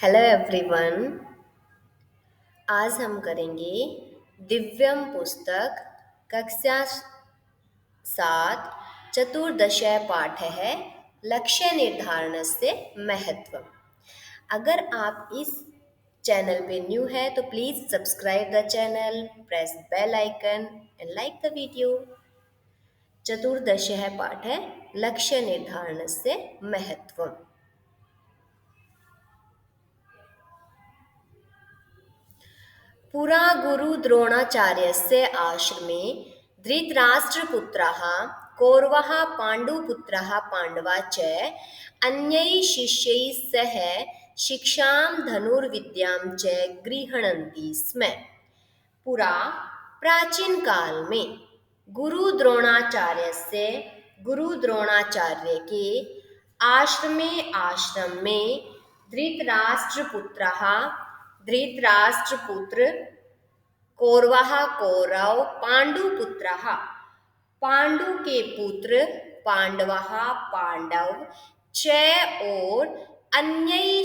Hello everyone. आज हम करेंगे दिव्यम पुस्तक कक्षा 7 चतुर्दशय पाठ है लक्ष्य निर्धारण से महत्व। अगर आप इस चैनल पे न्यू है तो please subscribe the channel, press bell icon and like the video. चतुर्दशय पाठ है लक्ष्य निर्धारण से महत्व। पुरा गुरु द्रोणाचार्यस्य आश्रमे धृतराष्ट्रपुत्रः कौरवः पाण्डुपुत्रः पाण्डवा च अन्यैः शिष्यैः सह शिक्षां धनुर्विद्यां च गृह्णन्ति स्म। पुरा प्राचीन काल में गुरु द्रोणाचार्य के आश्रम में धृतराष्ट्रपुत्र कौरवः कौरव पांडुपुत्रः पांडु के पुत्र पांडवः पांडव च और अन्य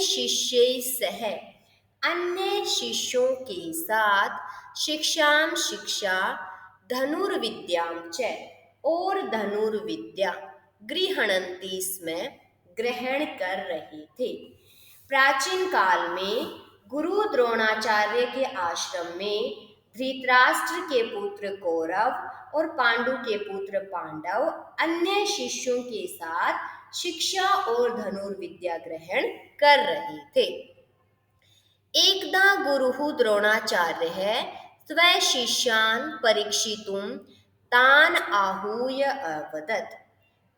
शिष्यों के साथ शिक्षा धनुर्विद्यां च और धनुर्विद्या गृह्णन्ति स्म ग्रहण कर रहे थे। प्राचीन काल में गुरु द्रोणाचार्य के आश्रम में धृतराष्ट्र के पुत्र कौरव और पांडु के पुत्र पांडव अन्य शिष्यों के साथ शिक्षा और धनुर्विद्या ग्रहण कर रहे थे। एकदा गुरुः द्रोणाचार्यः स्वशिष्यान् परीक्षितुं तान् आहूय अवदत्।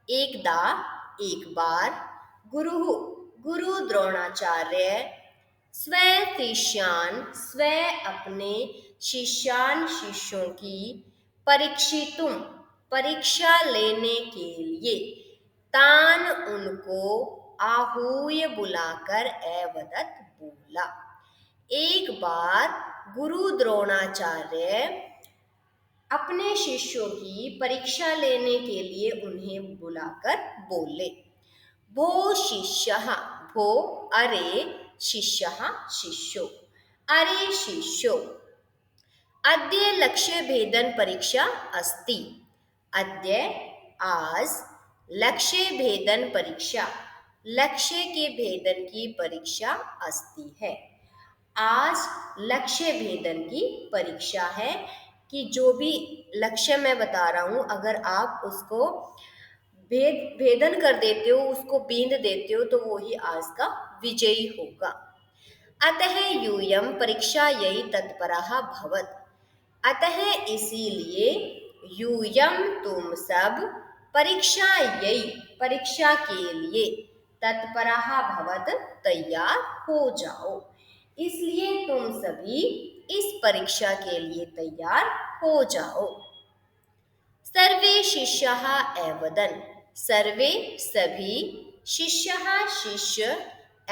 एक बार गुरु द्रोणाचार्य अपने शिष्यों की परीक्षा लेने के लिए तान उनको आहूय बुलाकर अवदत् बोला। एक बार गुरु द्रोणाचार्य अपने शिष्यों की परीक्षा लेने के लिए उन्हें बुलाकर बोले, भो शिष्यः, भो अरे शिष्यः शिष्यो, अरे शिष्यो, अद्य लक्ष्य भेदन परीक्षा अस्ति। अद्य आज लक्ष्य भेदन परीक्षा, लक्ष्य के भेदन की परीक्षा अस्ति है। आज लक्ष्य भेदन की परीक्षा है कि जो भी लक्ष्य मैं बता रहा हूँ अगर आप उसको भेदन कर देते हो, उसको बींद देते हो तो वो ही आज का विजयी होगा। अतः यूयम परीक्षायै तत्परः भवत्। अतः इसीलिए यूयम तुम सब परीक्षा के लिए तत्परः भवत् तैयार हो जाओ। इसलिए तुम सभी इस परीक्षा के लिए तैयार हो जाओ। सर्वे शिष्याः अवदन्, सर्वे सभी शिष्य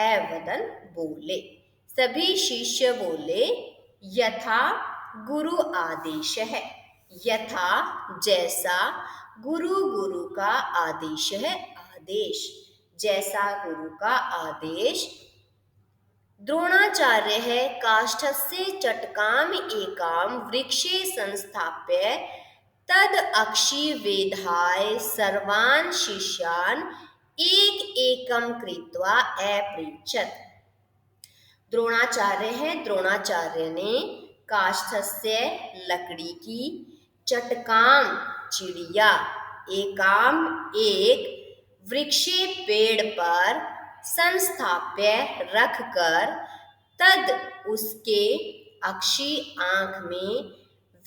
अवदन् बोले, सभी शिष्य बोले, यथा गुरु आदेश है, यथा जैसा गुरु का आदेश है, आदेश जैसा गुरु का आदेश। द्रोणाचार्य है काष्ठस्य चटकाम एकाम वृक्षे संस्थाप्य तद अक्षि वेधाय सर्वान् शिष्यान् एक एकम कृत्वा अपृच्छत्। द्रोणाचार्य ने काष्ठस्य लकड़ी की चटकाम चिड़िया एकाम एक वृक्षे पेड़ पर संस्थाप्य रखकर तद उसके अक्षि आंख में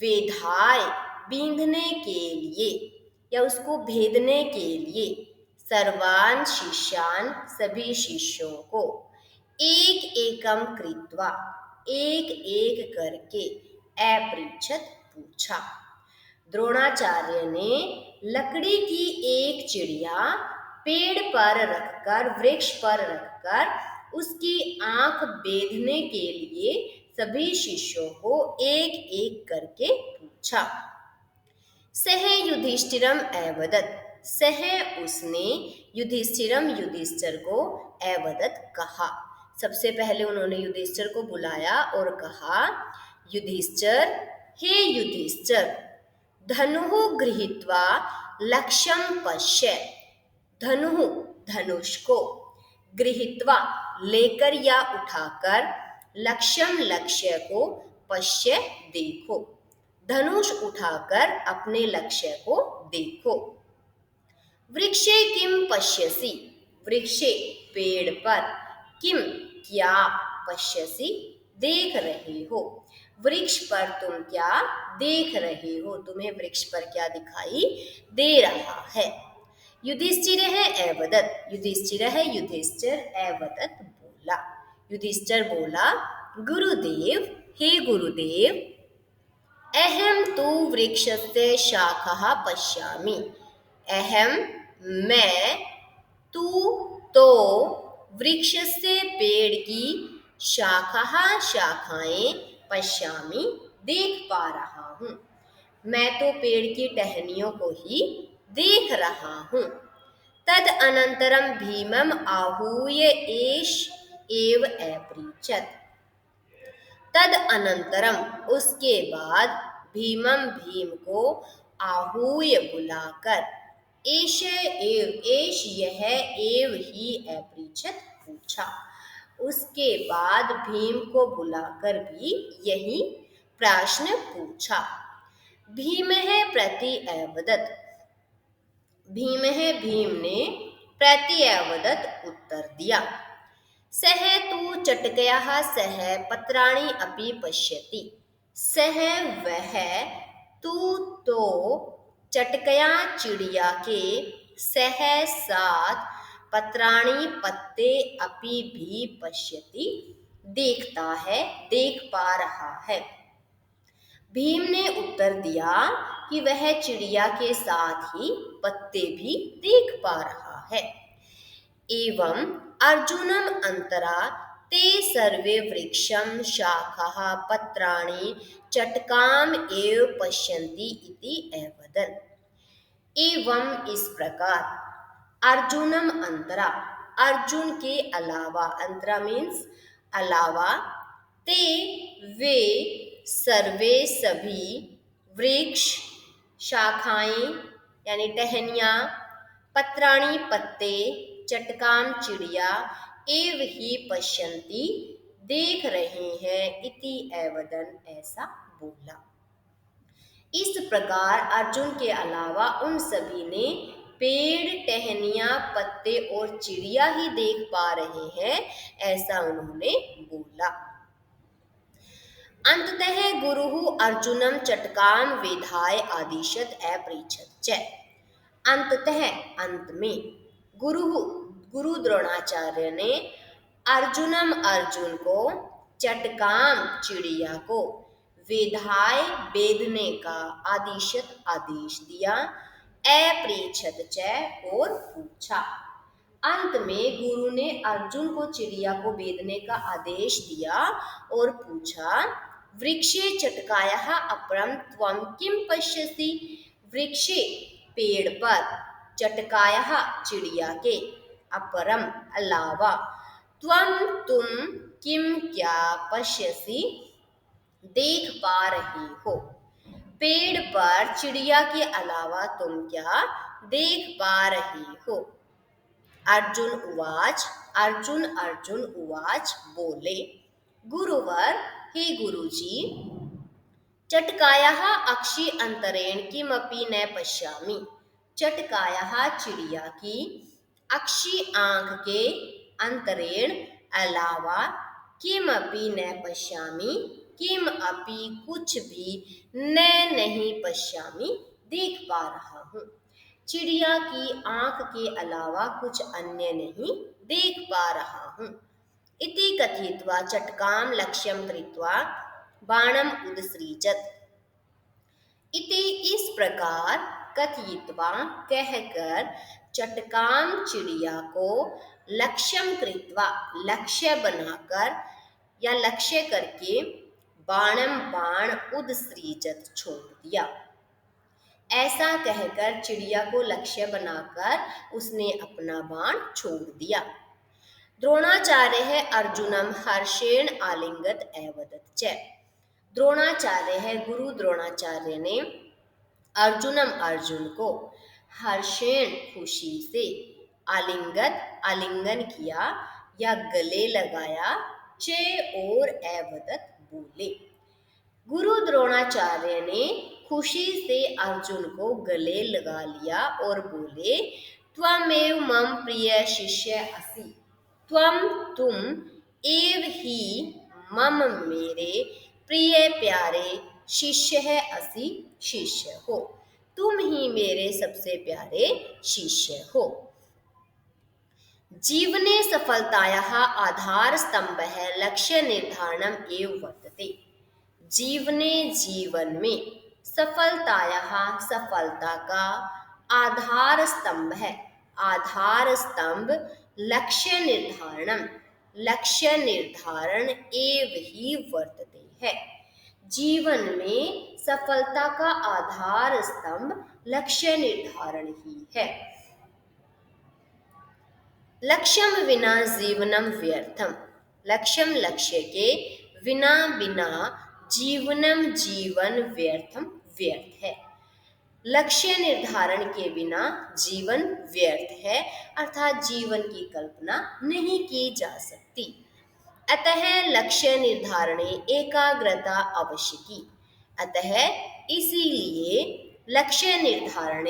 वेधाय बींधने के लिए या उसको भेदने के लिए सर्वान् शिष्यान् सभी शिष्यों को एक एकम कृत्वा एक एक करके अपृच्छत् पूछा। द्रोणाचार्य ने लकड़ी की एक चिड़िया पेड़ पर रखकर, वृक्ष पर रखकर उसकी आंख बेधने के लिए सभी शिष्यों को एक एक करके पूछा। सह युधिष्ठिरम अवदत्, सह उसने युधिष्ठिर को अवदत् कहा, सबसे पहले उन्होंने युधिष्ठिर को बुलाया और कहा, युधिष्ठिर, हे युधिष्ठिर, धनुः गृहीत्वा लक्ष्यं पश्य। धनुः धनुष को, गृहीत्वा लेकर या उठाकर, लक्ष्यम लक्ष्य को, पश्य देखो। धनुष उठाकर अपने लक्ष्य को देखो। वृक्षे किम पश्यसि, वृक्षे पेड़ पर, किम क्या, पश्यसि देख रहे हो, वृक्ष पर तुम क्या देख रहे हो, तुम्हें वृक्ष पर क्या दिखाई दे रहा है। युधिष्ठिरः एवदत्, युधिष्ठिर एवदत् बोला। युधिष्ठिर बोला, गुरुदेव, हे गुरुदेव, अहम तु वृक्षस्य शाखः पश्यामि। अहम मैं, तू तो, वृक्षस्य पेड़ की, शाखः शाखाएं, पश्यामि देख पा रहा हूँ। मैं तो पेड़ की टहनियों को ही देख रहा हूँ। तद अनंतरम भीमम आहूय एष एव अपृच्छत्। तद अनंतरम उसके बाद भीमम भीम को आहूय बुलाकर एष यह एव ही अपृच्छत् पूछा। उसके बाद भीम को बुलाकर भी यही प्रश्न पूछा। भीमः प्रति अवदत्, भीम ने प्रति अवदत् उत्तर दिया। सः तु चटकयः सः पत्राणि अपि पश्यति। सः वह, तू तो, चटकया चिड़िया के, सह साथ, पत्राणि पत्ते, अपि भी पश्यति देखता है, देख पा रहा है। भीम ने उत्तर दिया कि वह चिड़िया के साथ ही पत्ते भी देख पा रहा है। एवं अर्जुनम अंतरा ते सर्वे वृक्षं शाखाः पत्राणि चटकाम एव पश्यन्ति इति अवदन्। एवं इस प्रकार अर्जुनम अंतरा, अर्जुन के अलावा, अंतरा मीन्स अलावा, ते वे सर्वे सभी, वृक्ष शाखाएं यानी टहनियाँ, पत्राणि पत्ते, चटकाम चिड़िया, एव ही पश्यन्ति देख रहे हैं, इति अवदन् ऐसा बोला। इस प्रकार अर्जुन के अलावा उन सभी ने पेड़, टहनियाँ, पत्ते और चिड़िया ही देख पा रहे हैं, ऐसा उन्होंने बोला। अंततः गुरुः अर्जुनम चटकाम विधाय आदिशत अपृच्छत् च। अंततः अंत में गुरु द्रोणाचार्य ने अर्जुनम अर्जुन को, चटकाम चिड़िया को, विधाय बेधने का, आदिशत आदेश दिया, अपृच्छत् च और पूछा। अंत में गुरु ने अर्जुन को चिड़िया को बेधने का आदेश दिया और पूछा, वृक्षे चटकायः अपरं त्वं किं पश्यसि। वृक्षे पेड़ पर, चटकायः चिड़िया के, अपरम अलावा, त्वं तुम, किम क्या, पश्यसि देख पा रहे हो। पेड़ पर चिड़िया के अलावा तुम क्या देख पा रहे हो। अर्जुन उवाच, अर्जुन उवाच बोले, गुरुवर, हे गुरुजी, चटकायः अक्षि अंतरेण किमपि न पश्यामि। चटकायः चिड़िया की, अक्षि आँख के, अंतरेण अलावा, किमपि न पश्यामि, किम अपि कुछ भी, न नहीं पश्यामि देख पा रहा हूँ। चिड़िया की आँख के अलावा कुछ अन्य नहीं देख पा रहा हूँ। इति कथयित्वा चटकाम लक्ष्यं कृत्वा बाणम उदसृजत्। इति इस प्रकार कथयित्वा कहकर, चटकाम चिड़िया को, लक्ष्यं कृत्वा लक्ष्य बनाकर या लक्ष्य करके, बाणम बाण, उदसृजत् छोड़ दिया। ऐसा कहकर चिड़िया को लक्ष्य बनाकर उसने अपना बाण छोड़ दिया। द्रोणाचार्य अर्जुनम हर्षेण आलिंगत एवदत च। द्रोणाचार्य गुरु द्रोणाचार्य ने अर्जुनम अर्जुन को हर्षेण खुशी से आलिंगत आलिंगन किया या गले लगाया, चे और एवदत बोले। गुरु द्रोणाचार्य ने खुशी से अर्जुन को गले लगा लिया और बोले, त्वमेव मम प्रिय शिष्य असि। तुम एव ही मम मेरे प्रिय प्यारे शिष्य है, असि शिष्य हो। तुम ही मेरे सबसे प्यारे शिष्य हो। जीवने सफलतायाः आधारस्तंभः लक्ष्य निर्धारणम् एव वर्तते। जीवने जीवन में सफलतायाः सफलता का आधार स्तंभ लक्ष्य निर्धारण एव ही वर्तते है। जीवन में सफलता का आधार स्तंभ लक्ष्य निर्धारण ही है। लक्ष्यम विना जीवनम व्यर्थम। लक्ष्य के बिना जीवन व्यर्थ है। लक्ष्य निर्धारण के बिना जीवन व्यर्थ है, अर्थात जीवन की कल्पना नहीं की जा सकती। अतः लक्ष्य निर्धारणे एकाग्रता आवश्यकी। अतः इसीलिए लक्ष्य निर्धारण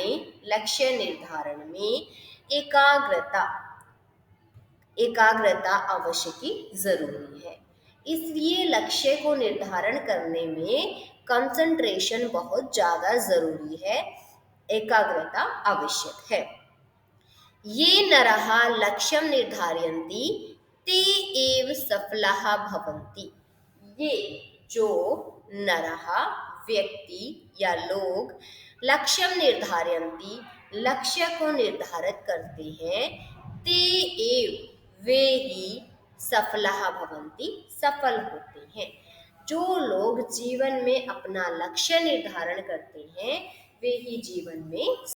में एकाग्रता आवश्यकी जरूरी है। इसलिए लक्ष्य को निर्धारण करने में कंसंट्रेशन बहुत ज़्यादा ज़रूरी है, एकाग्रता आवश्यक है। ये नरः लक्ष्यं निर्धारयन्ति ते एव सफलाः भवन्ति। ये जो नरः व्यक्ति या लोग लक्ष्यं निर्धारयन्ति लक्ष्य को निर्धारित करते हैं, ते एव वे ही सफलाः भवन्ति सफल होते हैं। जो लोग जीवन में अपना लक्ष्य निर्धारण करते हैं वे ही जीवन में